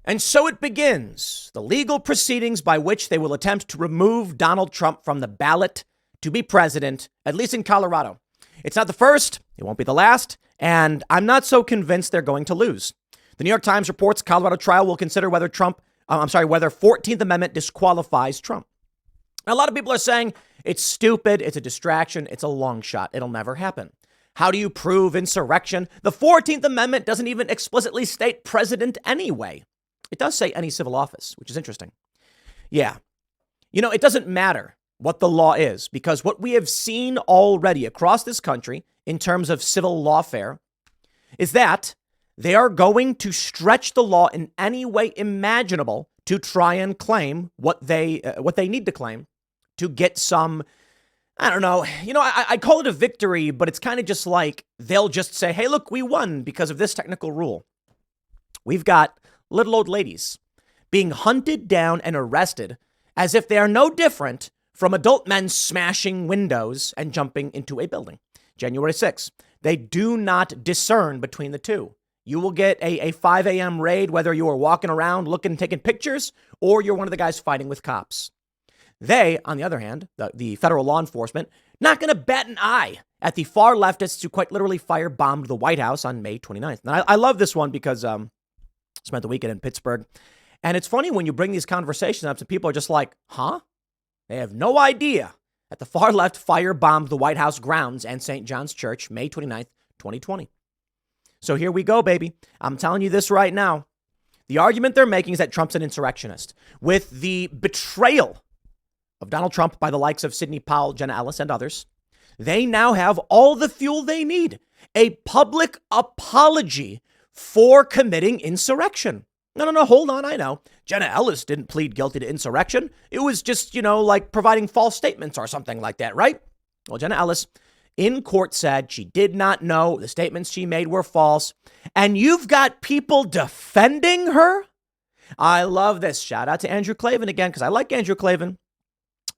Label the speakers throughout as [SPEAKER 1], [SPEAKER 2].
[SPEAKER 1] And so it begins, the legal proceedings by which they will attempt to remove Donald Trump from the ballot to be president, at least in Colorado. It's not the first, it won't be the last, and I'm not so convinced they're going to lose. The New York Times reports Colorado trial will consider whether whether 14th Amendment disqualifies Trump. A lot of people are saying it's stupid, it's a distraction, it's a long shot, it'll never happen. How do you prove insurrection? The 14th Amendment doesn't even explicitly state president anyway. It does say any civil office, which is interesting. Yeah. It doesn't matter what the law is, because what we have seen already across this country in terms of civil lawfare is that they are going to stretch the law in any way imaginable to try and claim what they need to claim to get some, I don't know, I call it a victory, but it's kind of just like they'll just say, hey, look, we won because of this technical rule. We've got little old ladies being hunted down and arrested as if they are no different from adult men smashing windows and jumping into a building. January 6th, they do not discern between the two. You will get a 5 a.m. raid, whether you are walking around looking, taking pictures, or you're one of the guys fighting with cops. They, on the other hand, the federal law enforcement, not going to bat an eye at the far leftists who quite literally firebombed the White House on May 29th. And I love this one because I spent the weekend in Pittsburgh. And it's funny when you bring these conversations up to people are just like, huh? They have no idea that the far left firebombed the White House grounds and St. John's Church, May 29th, 2020. So here we go, baby. I'm telling you this right now. The argument they're making is that Trump's an insurrectionist. With the betrayal of Donald Trump by the likes of Sidney Powell, Jenna Ellis, and others, they now have all the fuel they need. A public apology for committing insurrection. No, hold on, I know. Jenna Ellis didn't plead guilty to insurrection. It was just, like providing false statements or something like that, right? Well, Jenna Ellis in court said she did not know the statements she made were false. And you've got people defending her? I love this. Shout out to Andrew Klavan again, because I like Andrew Klavan.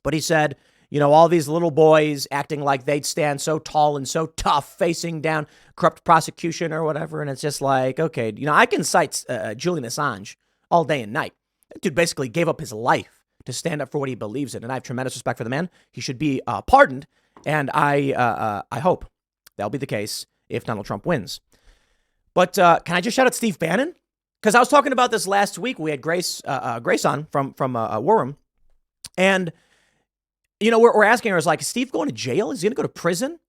[SPEAKER 1] But he said, all these little boys acting like they'd stand so tall and so tough facing down corrupt prosecution or whatever. And it's just like, okay, I can cite Julian Assange all day and night. That dude basically gave up his life to stand up for what he believes in. And I have tremendous respect for the man. He should be pardoned. And I hope that'll be the case if Donald Trump wins. But can I just shout out Steve Bannon? Because I was talking about this last week. We had Grace on from Warham. And we're asking her, is like, is Steve going to jail? Is he going to go to prison?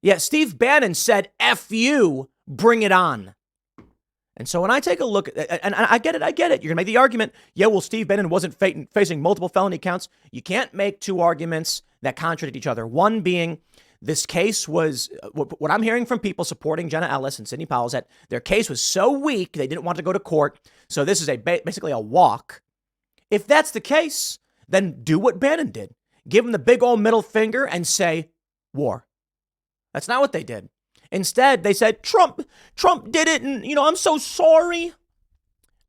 [SPEAKER 1] Yeah, Steve Bannon said, F you, bring it on. And so when I take a look, and I get it. You're going to make the argument, yeah, well, Steve Bannon wasn't facing multiple felony counts. You can't make two arguments that contradict each other. One being, this case was, what I'm hearing from people supporting Jenna Ellis and Sidney Powell is that their case was so weak, they didn't want to go to court. So this is basically a walk. If that's the case, then do what Bannon did. Give him the big old middle finger and say, war. That's not what they did. Instead, they said, Trump did it, and, I'm so sorry.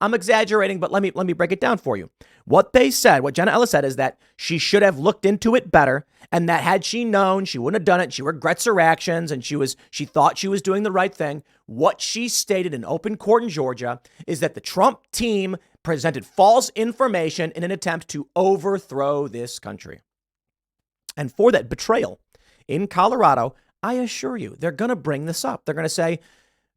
[SPEAKER 1] I'm exaggerating, but let me break it down for you. What they said, what Jenna Ellis said, is that she should have looked into it better, and that had she known, she wouldn't have done it. She regrets her actions, and she thought she was doing the right thing. What she stated in open court in Georgia is that the Trump team presented false information in an attempt to overthrow this country. And for that betrayal in Colorado, I assure you, they're going to bring this up. They're going to say,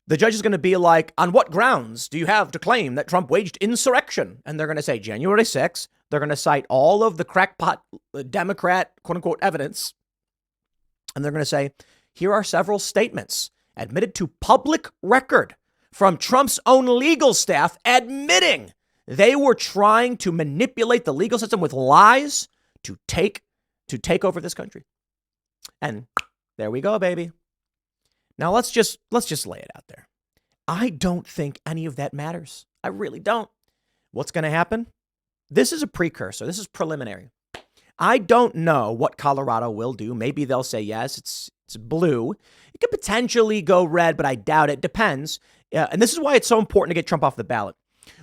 [SPEAKER 1] the judge is going to be like, on what grounds do you have to claim that Trump waged insurrection? And they're going to say January 6th. They're going to cite all of the crackpot Democrat, quote unquote, evidence. And they're going to say, here are several statements admitted to public record from Trump's own legal staff admitting they were trying to manipulate the legal system with lies to take over this country. And there we go, baby. Now let's just lay it out there. I don't think any of that matters. I really don't. What's going to happen? This is a precursor. This is preliminary. I don't know what Colorado will do. Maybe they'll say yes, it's blue. It could potentially go red, but I doubt it. Depends. And this is why it's so important to get Trump off the ballot.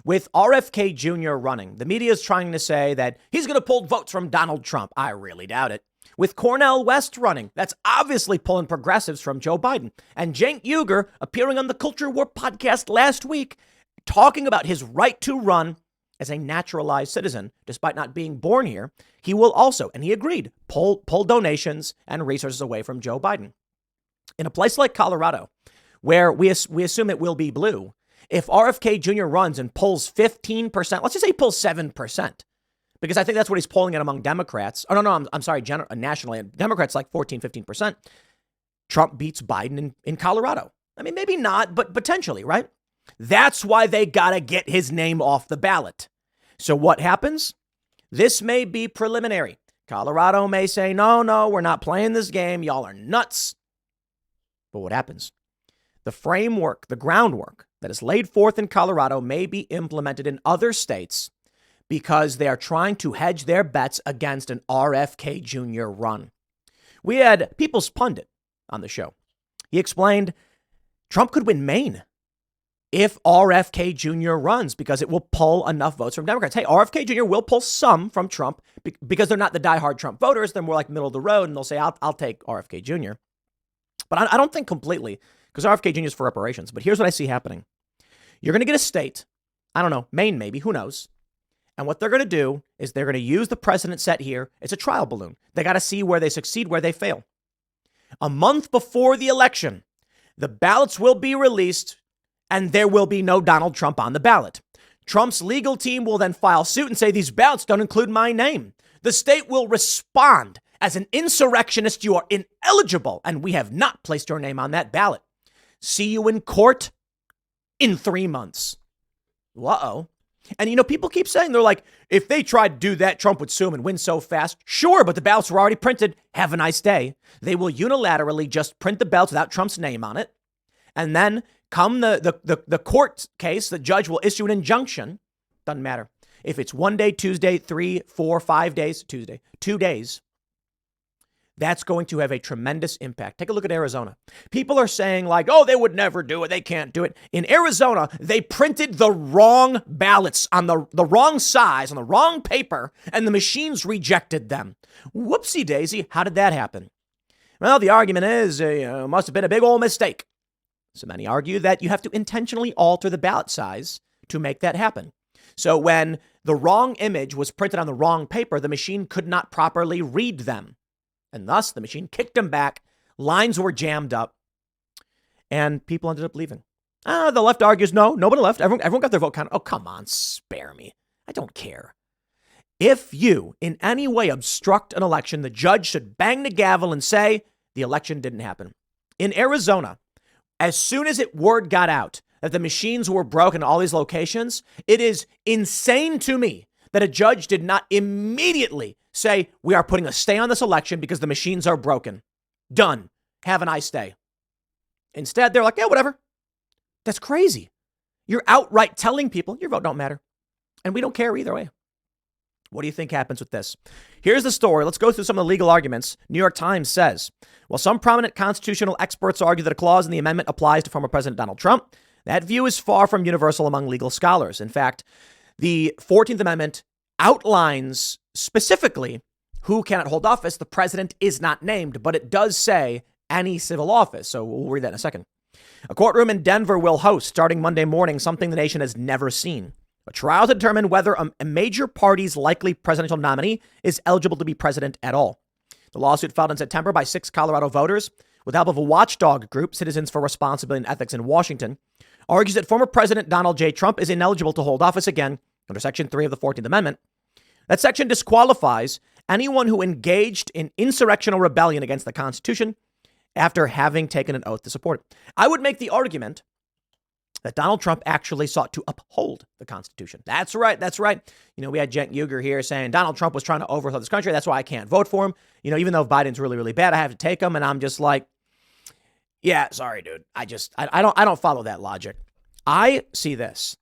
[SPEAKER 1] With RFK Jr. running, the media is trying to say that he's going to pull votes from Donald Trump. I really doubt it. With Cornel West running, that's obviously pulling progressives from Joe Biden. And Cenk Uygur appearing on the Culture War podcast last week talking about his right to run as a naturalized citizen, despite not being born here, he will also, and he agreed, pull donations and resources away from Joe Biden. In a place like Colorado, where we assume it will be blue, if RFK Jr. runs and pulls 15%, let's just say he pulls 7%, because I think that's what he's polling at among Democrats. Oh, no, I'm sorry, nationally, Democrats like 14, 15%. Trump beats Biden in Colorado. I mean, maybe not, but potentially, right? That's why they got to get his name off the ballot. So what happens? This may be preliminary. Colorado may say, no, we're not playing this game. Y'all are nuts. But what happens? The framework, the groundwork that is laid forth in Colorado may be implemented in other states because they are trying to hedge their bets against an RFK Jr. run. We had People's Pundit on the show. He explained Trump could win Maine if RFK Jr. runs because it will pull enough votes from Democrats. Hey, RFK Jr. will pull some from Trump because they're not the diehard Trump voters. They're more like middle of the road, and they'll say, I'll take RFK Jr. But I don't think completely, because RFK Jr. is for reparations. But here's what I see happening. You're going to get a state, I don't know, Maine maybe, who knows? And what they're going to do is they're going to use the precedent set here. It's a trial balloon. They got to see where they succeed, where they fail. A month before the election, the ballots will be released and there will be no Donald Trump on the ballot. Trump's legal team will then file suit and say, these ballots don't include my name. The state will respond. As an insurrectionist, you are ineligible, and we have not placed your name on that ballot. See you in court in 3 months. Uh-oh. And, people keep saying, they're like, if they tried to do that, Trump would sue him and win so fast. Sure, but the ballots were already printed. Have a nice day. They will unilaterally just print the ballots without Trump's name on it. And then come the court case, the judge will issue an injunction. Doesn't matter. If it's 1 day, Tuesday, 3, 4, 5 days, Tuesday, 2 days, that's going to have a tremendous impact. Take a look at Arizona. People are saying like, oh, they would never do it. They can't do it. In Arizona, they printed the wrong ballots on the wrong size, on the wrong paper, and the machines rejected them. Whoopsie daisy. How did that happen? Well, the argument is it must have been a big old mistake. So many argue that you have to intentionally alter the ballot size to make that happen. So when the wrong image was printed on the wrong paper, the machine could not properly read them. And thus, the machine kicked them back. Lines were jammed up. And people ended up leaving. The left argues, no, nobody left. Everyone got their vote counted. Oh, come on, spare me. I don't care. If you in any way obstruct an election, the judge should bang the gavel and say the election didn't happen. In Arizona, as soon as word got out that the machines were broken in all these locations, it is insane to me that a judge did not immediately say, we are putting a stay on this election because the machines are broken. Done. Have a nice day. Instead, they're like, yeah, whatever. That's crazy. You're outright telling people your vote don't matter. And we don't care either way. What do you think happens with this? Here's the story. Let's go through some of the legal arguments. New York Times says, while some prominent constitutional experts argue that a clause in the amendment applies to former President Donald Trump, that view is far from universal among legal scholars. In fact, the 14th Amendment outlines specifically who cannot hold office. The president is not named, but it does say any civil office. So we'll read that in a second. A courtroom in Denver will host, starting Monday morning, something the nation has never seen. A trial to determine whether a major party's likely presidential nominee is eligible to be president at all. The lawsuit filed in September by 6 Colorado voters with help of a watchdog group, Citizens for Responsibility and Ethics in Washington, argues that former President Donald J. Trump is ineligible to hold office again under Section 3 of the 14th Amendment. That section disqualifies anyone who engaged in insurrectional rebellion against the Constitution after having taken an oath to support it. I would make the argument that Donald Trump actually sought to uphold the Constitution. That's right. That's right. We had Cenk Uygur here saying Donald Trump was trying to overthrow this country. That's why I can't vote for him. Even though Biden's really, really bad, I have to take him. And I'm just like, yeah, sorry, dude. I don't follow that logic. I see this.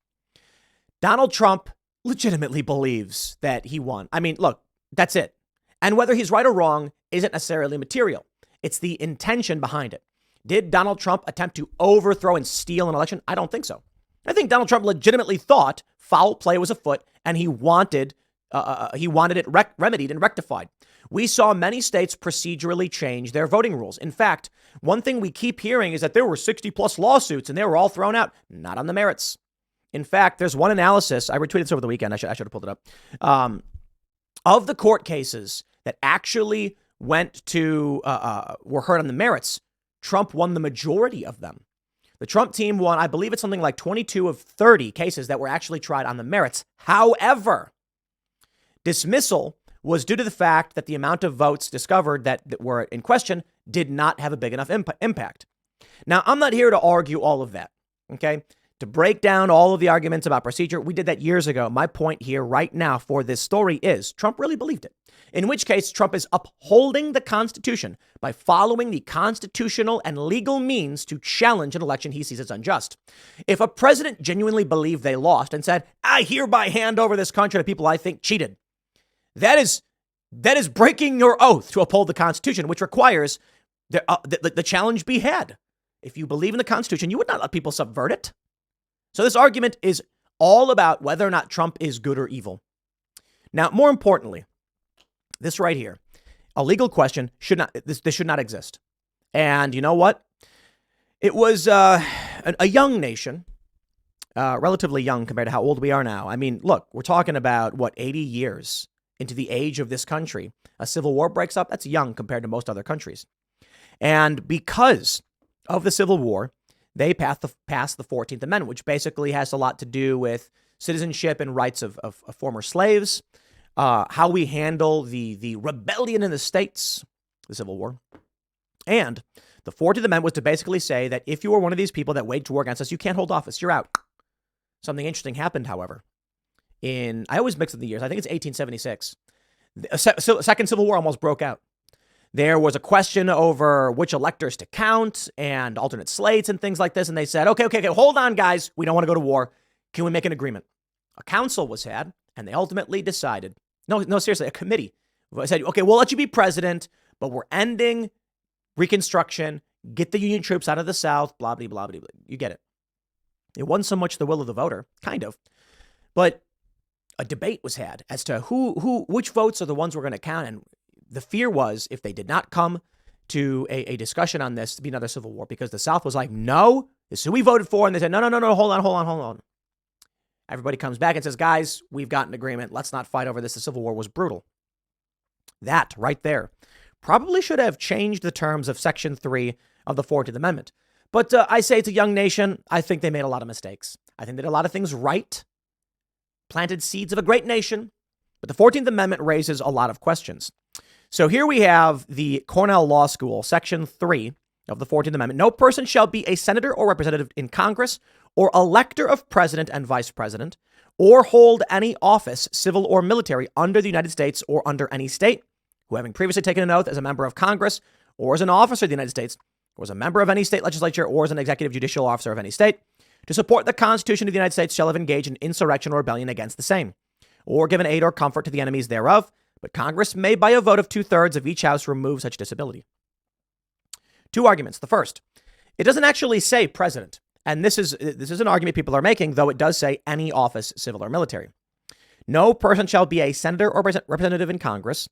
[SPEAKER 1] Donald Trump legitimately believes that he won. I mean, look, that's it. And whether he's right or wrong isn't necessarily material. It's the intention behind it. Did Donald Trump attempt to overthrow and steal an election? I don't think so. I think Donald Trump legitimately thought foul play was afoot and he wanted it remedied and rectified. We saw many states procedurally change their voting rules. In fact, one thing we keep hearing is that there were 60 plus lawsuits and they were all thrown out. Not on the merits. In fact, there's one analysis, I retweeted this over the weekend, I should have pulled it up, of the court cases that actually were heard on the merits. Trump won the majority of them. The Trump team won, I believe it's something like 22 of 30 cases that were actually tried on the merits. However, dismissal was due to the fact that the amount of votes discovered that were in question did not have a big enough impact. Now, I'm not here to argue all of that, okay? To break down all of the arguments about procedure. We did that years ago. My point here right now for this story is Trump really believed it. In which case, Trump is upholding the Constitution by following the constitutional and legal means to challenge an election he sees as unjust. If a president genuinely believed they lost and said, I hereby hand over this country to people I think cheated, that is breaking your oath to uphold the Constitution, which requires the challenge be had. If you believe in the Constitution, you would not let people subvert it. So this argument is all about whether or not Trump is good or evil. Now, more importantly, this right here, a legal question this should not exist. And you know what? It was a young nation, relatively young compared to how old we are now. I mean, look, we're talking about 80 years into the age of this country. A civil war breaks up. That's young compared to most other countries. And because of the Civil War, they passed the 14th Amendment, which basically has a lot to do with citizenship and rights of former slaves, how we handle the rebellion in the states, the Civil War. And the 14th Amendment was to basically say that if you were one of these people that waged war against us, you can't hold office. You're out. Something interesting happened, however. I always mix up the years. I think it's 1876. The Second Civil War almost broke out. There was a question over which electors to count and alternate slates and things like this. And they said, okay, hold on, guys. We don't want to go to war. Can we make an agreement? A council was had, and they ultimately decided. No, seriously, a committee said, okay, we'll let you be president, but we're ending Reconstruction, get the Union troops out of the South, blah, blah, blah, blah, blah. You get it. It wasn't so much the will of the voter, kind of, but a debate was had as to which votes are the ones we're going to count. And the fear was if they did not come to a discussion on this, to be another civil war, because the South was like, no, this is who we voted for. And they said, no, hold on. Everybody comes back and says, guys, we've got an agreement. Let's not fight over this. The Civil War was brutal. That right there probably should have changed the terms of Section 3 of the 14th Amendment. But I say it's a young nation. I think they made a lot of mistakes. I think they did a lot of things right, planted seeds of a great nation. But the 14th Amendment raises a lot of questions. So here we have the Cornell Law School, Section 3 of the 14th Amendment. No person shall be a senator or representative in Congress or elector of president and vice president, or hold any office, civil or military, under the United States or under any state, who having previously taken an oath as a member of Congress or as an officer of the United States, or as a member of any state legislature or as an executive judicial officer of any state, to support the Constitution of the United States shall have engaged in insurrection or rebellion against the same, or given aid or comfort to the enemies thereof, but Congress may by a vote of 2/3 of each house remove such disability. Two arguments. The first, it doesn't actually say president. And this is an argument people are making, though it does say any office, civil or military. No person shall be a senator or representative in Congress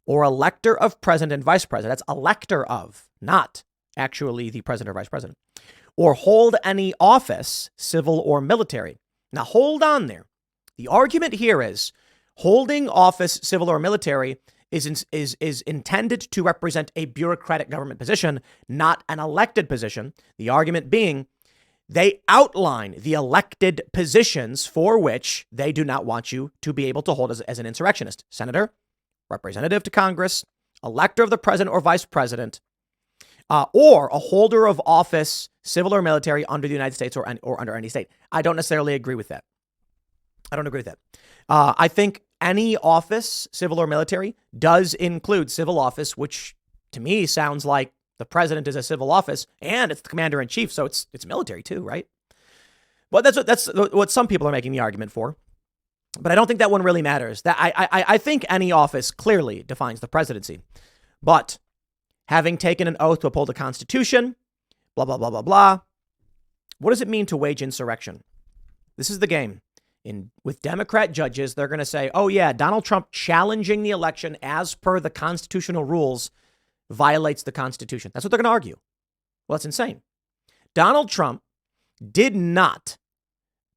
[SPEAKER 1] or elector of president and vice president. That's elector of, not actually the president or vice president. Or hold any office, civil or military. Now, hold on there. The argument here is holding office, civil or military is intended to represent a bureaucratic government position, not an elected position. The argument being they outline the elected positions for which they do not want you to be able to hold as an insurrectionist. Senator, representative to Congress, elector of the president or vice president, or a holder of office, civil or military, under the United States or under any state. I don't necessarily agree with that. I think any office, civil or military, does include civil office, which to me sounds like the president is a civil office and it's the commander in chief. So it's military too, right? Well, that's what some people are making the argument for. But I don't think that one really matters. That I think any office clearly defines the presidency. But having taken an oath to uphold the Constitution, blah, blah, blah, blah, blah. What does it mean to wage insurrection? This is the game. With Democrat judges, they're going to say, oh, yeah, Donald Trump challenging the election as per the constitutional rules violates the Constitution. That's what they're going to argue. Well, it's insane. Donald Trump did not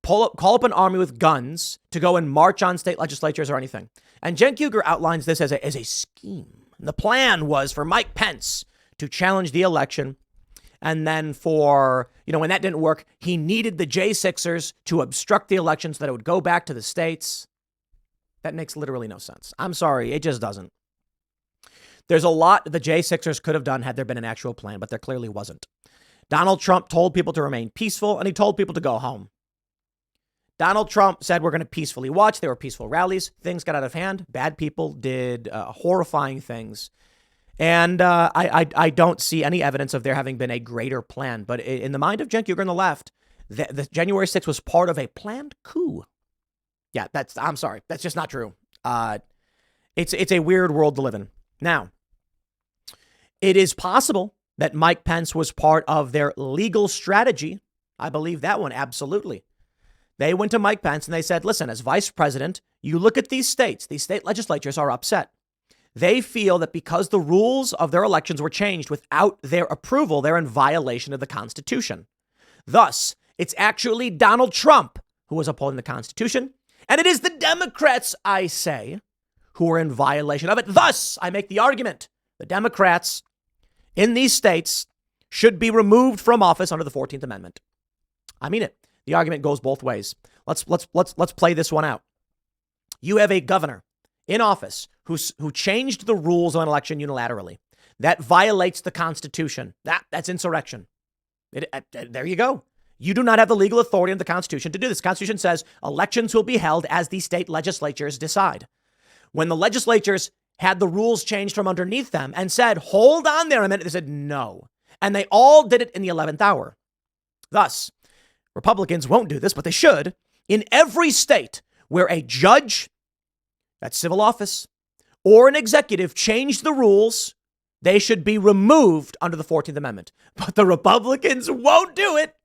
[SPEAKER 1] call up an army with guns to go and march on state legislatures or anything. And Jen Kuger outlines this as a scheme. And the plan was for Mike Pence to challenge the election. And then for, when that didn't work, he needed the J6ers to obstruct the election so that it would go back to the states. That makes literally no sense. I'm sorry. It just doesn't. There's a lot the J6ers could have done had there been an actual plan, but there clearly wasn't. Donald Trump told people to remain peaceful, and he told people to go home. Donald Trump said we're going to peacefully watch. There were peaceful rallies. Things got out of hand. Bad people did horrifying things. And I don't see any evidence of there having been a greater plan. But in the mind of Jen Kuger on the left, the January 6th was part of a planned coup. Yeah, I'm sorry. That's just not true. It's a weird world to live in. Now, it is possible that Mike Pence was part of their legal strategy. I believe that one, absolutely. They went to Mike Pence and they said, listen, as vice president, you look at these state legislatures are upset. They feel that because the rules of their elections were changed without their approval, they're in violation of the Constitution. Thus, it's actually Donald Trump who is upholding the Constitution. And it is the Democrats, I say, who are in violation of it. Thus, I make the argument the Democrats in these states should be removed from office under the 14th Amendment. I mean it. The argument goes both ways. Let's play this one out. You have a governor in office who changed the rules of an election unilaterally. That violates the Constitution. That's insurrection. There you go. You do not have the legal authority of the Constitution to do this. The Constitution says elections will be held as the state legislatures decide. When the legislatures had the rules changed from underneath them and said, hold on there a minute, they said no. And they all did it in the 11th hour. Thus, Republicans won't do this, but they should. In every state where a judge, that's civil office, or an executive changed the rules, they should be removed under the 14th Amendment. But the Republicans won't do it.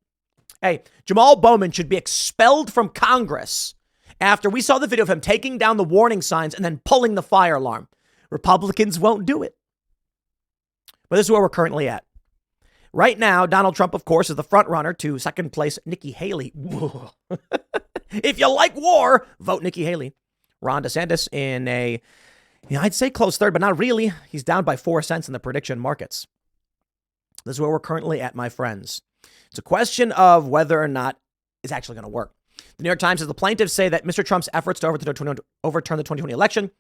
[SPEAKER 1] Hey, Jamal Bowman should be expelled from Congress after we saw the video of him taking down the warning signs and then pulling the fire alarm. Republicans won't do it. But this is where we're currently at. Right now, Donald Trump, of course, is the front runner to second place Nikki Haley. If you like war, vote Nikki Haley. Ron DeSantis in I'd say close third, but not really. He's down by 4 cents in the prediction markets. This is where we're currently at, my friends. It's a question of whether or not it's actually going to work. The New York Times says the plaintiffs say that Mr. Trump's efforts to overturn the 2020 election,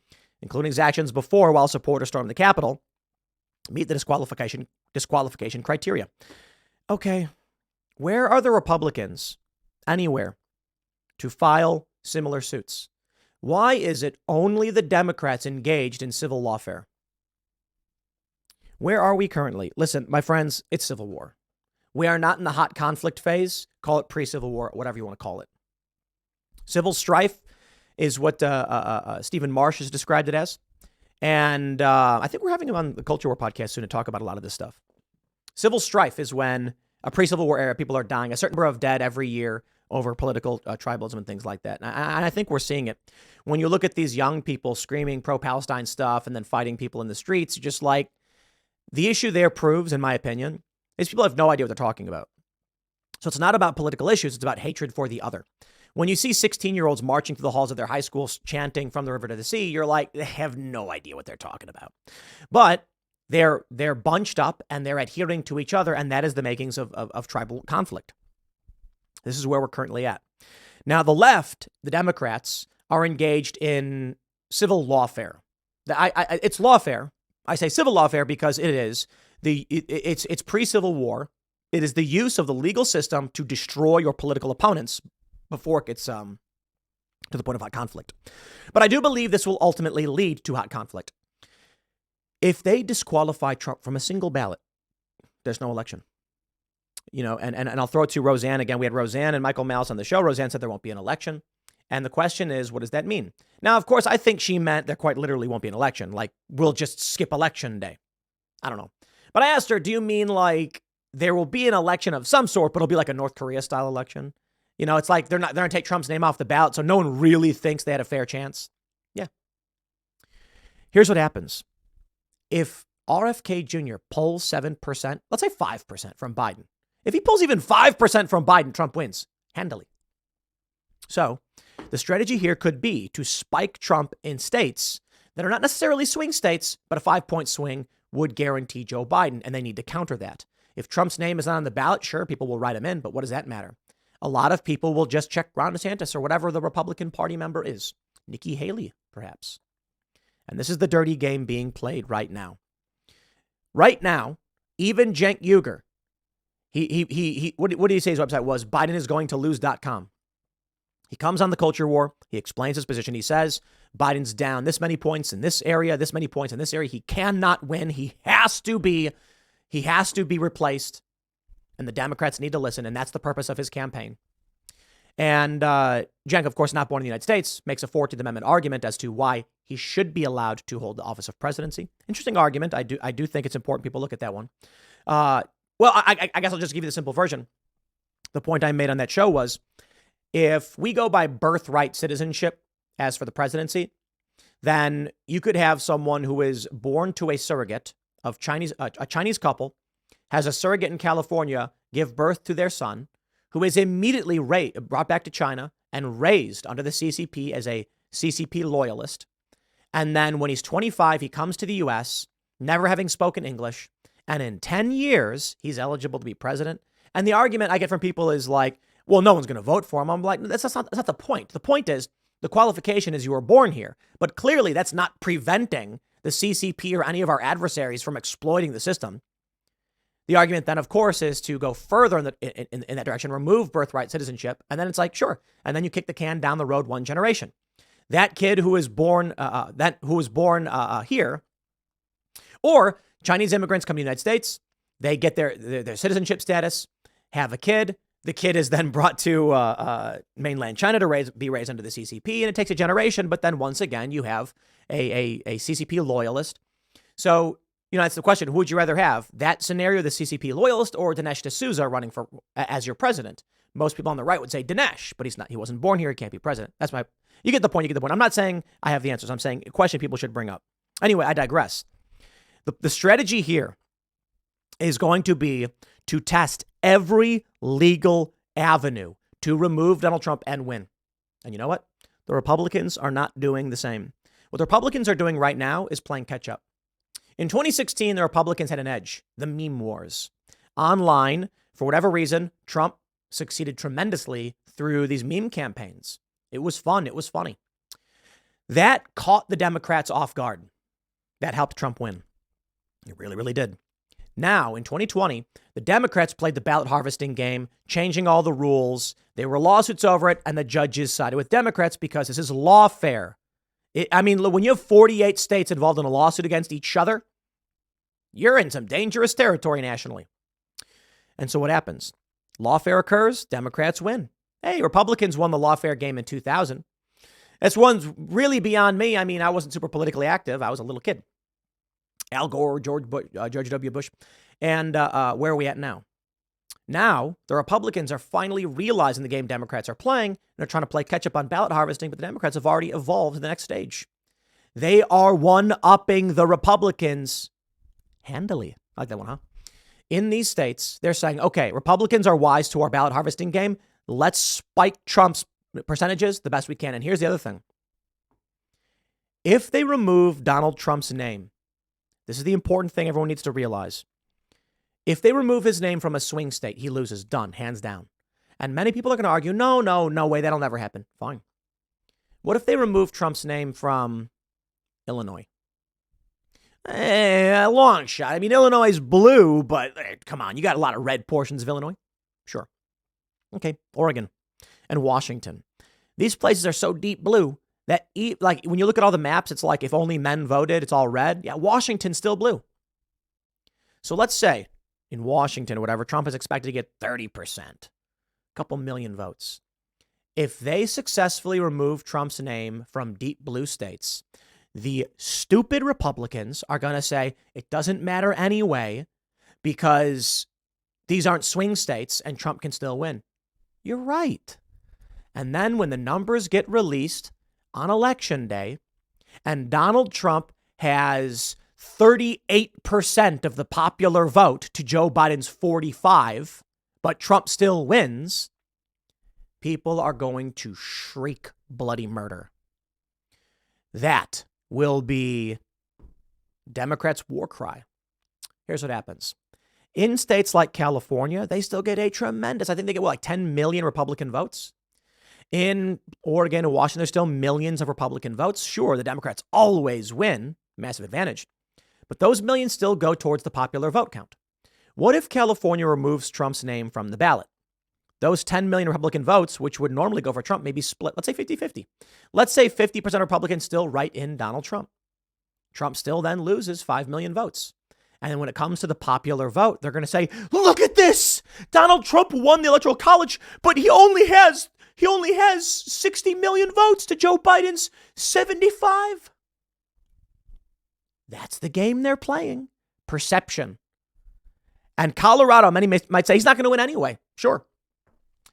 [SPEAKER 1] including his actions before while supporters stormed the Capitol, meet the disqualification criteria. Okay, where are the Republicans anywhere to file similar suits? Why is it only the Democrats engaged in civil lawfare? Where are we currently? Listen, my friends, it's civil war. We are not in the hot conflict phase. Call it pre-Civil War, whatever you want to call it. Civil strife is what Stephen Marsh has described it as. And I think we're having him on the Culture War podcast soon to talk about a lot of this stuff. Civil strife is when a pre-Civil War era, people are dying. A certain number of dead every year over political tribalism and things like that. And I think we're seeing it. When you look at these young people screaming pro-Palestine stuff and then fighting people in the streets, just like the issue there proves, in my opinion, is people have no idea what they're talking about. So it's not about political issues. It's about hatred for the other. When you see 16-year-olds marching through the halls of their high schools chanting from the river to the sea, you're like, they have no idea what they're talking about. But they're bunched up and they're adhering to each other. And that is the makings of tribal conflict. This is where we're currently at. Now, the left, the Democrats, are engaged in civil lawfare. It's lawfare. I say civil lawfare because it is. It's pre-Civil War. It is the use of the legal system to destroy your political opponents before it gets to the point of hot conflict. But I do believe this will ultimately lead to hot conflict. If they disqualify Trump from a single ballot, there's no election. And I'll throw it to Roseanne again. We had Roseanne and Michael Malice on the show. Roseanne said there won't be an election. And the question is, what does that mean? Now, of course, I think she meant there quite literally won't be an election. Like, we'll just skip election day. I don't know. But I asked her, do you mean like there will be an election of some sort, but it'll be like a North Korea style election? It's like they're going to take Trump's name off the ballot, so no one really thinks they had a fair chance. Yeah. Here's what happens. If RFK Jr. pulls 7%, let's say 5% from Biden. If he pulls even 5% from Biden, Trump wins handily. So the strategy here could be to spike Trump in states that are not necessarily swing states, but a 5-point swing would guarantee Joe Biden, and they need to counter that. If Trump's name is not on the ballot, sure, people will write him in, but what does that matter? A lot of people will just check Ron DeSantis or whatever the Republican Party member is. Nikki Haley, perhaps. And this is the dirty game being played right now. Right now, even Cenk Uygur, what did he say his website was? BidenIsGoingToLose.com. He comes on the culture war. He explains his position. He says Biden's down this many points in this area, this many points in this area. He cannot win. He has to be replaced. And the Democrats need to listen. And that's the purpose of his campaign. And Cenk, of course, not born in the United States, makes a 14th Amendment argument as to why he should be allowed to hold the office of presidency. Interesting argument. I do think it's important people look at that one. I guess I'll just give you the simple version. The point I made on that show was, if we go by birthright citizenship as for the presidency, then you could have someone who is born to a surrogate of a Chinese couple, has a surrogate in California give birth to their son, who is immediately brought back to China and raised under the CCP as a CCP loyalist. And then when he's 25, he comes to the U.S., never having spoken English. And in 10 years, he's eligible to be president. And the argument I get from people is like, well, no one's going to vote for him. I'm like, that's not the point. The point is the qualification is you were born here. But clearly that's not preventing the CCP or any of our adversaries from exploiting the system. The argument then, of course, is to go further in that direction, remove birthright citizenship. And then it's like, sure. And then you kick the can down the road one generation. That kid who was born here, or Chinese immigrants come to the United States, they get their citizenship status, have a kid. The kid is then brought to mainland China to be raised under the CCP, and it takes a generation. But then once again, you have a CCP loyalist. So, that's the question. Who would you rather have? That scenario, the CCP loyalist, or Dinesh D'Souza running as your president? Most people on the right would say Dinesh, but he's not. He wasn't born here. He can't be president. You get the point. I'm not saying I have the answers. I'm saying a question people should bring up. Anyway, I digress. The strategy here is going to be to test every legal avenue to remove Donald Trump and win. And you know what? The Republicans are not doing the same. What the Republicans are doing right now is playing catch up. In 2016, the Republicans had an edge, the meme wars. Online, for whatever reason, Trump succeeded tremendously through these meme campaigns. It was fun. It was funny. That caught the Democrats off guard. That helped Trump win. It really, really did. Now, in 2020, the Democrats played the ballot harvesting game, changing all the rules. There were lawsuits over it, and the judges sided with Democrats because this is lawfare. When you have 48 states involved in a lawsuit against each other, you're in some dangerous territory nationally. And so what happens? Lawfare occurs, Democrats win. Hey, Republicans won the lawfare game in 2000. This one's really beyond me. I wasn't super politically active. I was a little kid. Al Gore, George W. Bush. And where are we at now? Now, the Republicans are finally realizing the game Democrats are playing. They're trying to play catch up on ballot harvesting, but the Democrats have already evolved to the next stage. They are one-upping the Republicans handily. I like that one, huh? In these states, they're saying, okay, Republicans are wise to our ballot harvesting game. Let's spike Trump's percentages the best we can. And here's the other thing. If they remove Donald Trump's name, this is the important thing everyone needs to realize. If they remove his name from a swing state, he loses. Done. Hands down. And many people are going to argue, no way. That'll never happen. Fine. What if they remove Trump's name from Illinois? Long shot. Illinois is blue, but come on. You got a lot of red portions of Illinois. Sure. Okay. Oregon and Washington. These places are so deep blue that when you look at all the maps, it's like if only men voted, it's all red. Yeah, Washington's still blue. So let's say in Washington or whatever, Trump is expected to get 30%, a couple million votes. If they successfully remove Trump's name from deep blue states, the stupid Republicans are going to say it doesn't matter anyway because these aren't swing states and Trump can still win. You're right. And then when the numbers get released on Election Day and Donald Trump has 38% of the popular vote to Joe Biden's 45%, but Trump still wins, people are going to shriek bloody murder. That will be Democrats' war cry. Here's what happens. In states like California, they still get a tremendous, I think they get like 10 million Republican votes. In Oregon and Washington, there's still millions of Republican votes. Sure, the Democrats always win, massive advantage. But those millions still go towards the popular vote count. What if California removes Trump's name from the ballot? Those 10 million Republican votes, which would normally go for Trump, may be split. Let's say 50-50. Let's say 50% of Republicans still write in Donald Trump. Trump still then loses 5 million votes. And then when it comes to the popular vote, they're going to say, look at this. Donald Trump won the Electoral College, but he only has 60 million votes to Joe Biden's 75. That's the game they're playing. Perception. And Colorado, many might say he's not going to win anyway. Sure.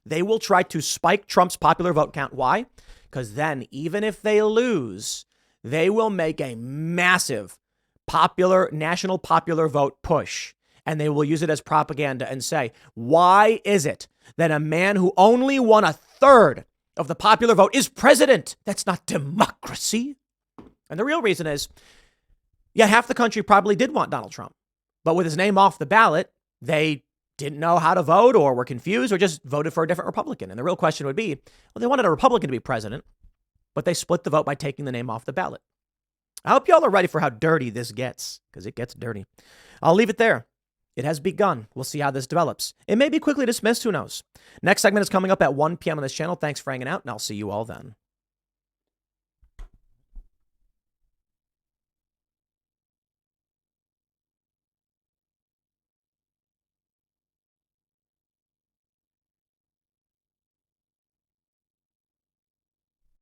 [SPEAKER 1] They will try to spike Trump's popular vote count. Why? Because then even if they lose, they will make a massive national popular vote push. And they will use it as propaganda and say, why is it that a man who only won a third of the popular vote is president? That's not democracy. And the real reason is, yeah, half the country probably did want Donald Trump. But with his name off the ballot, they didn't know how to vote or were confused or just voted for a different Republican. And the real question would be, well, they wanted a Republican to be president, but they split the vote by taking the name off the ballot. I hope y'all are ready for how dirty this gets, because it gets dirty. I'll leave it there. It has begun. We'll see how this develops. It may be quickly dismissed. Who knows? Next segment is coming up at 1 p.m. on this channel. Thanks for hanging out, and I'll see you all then.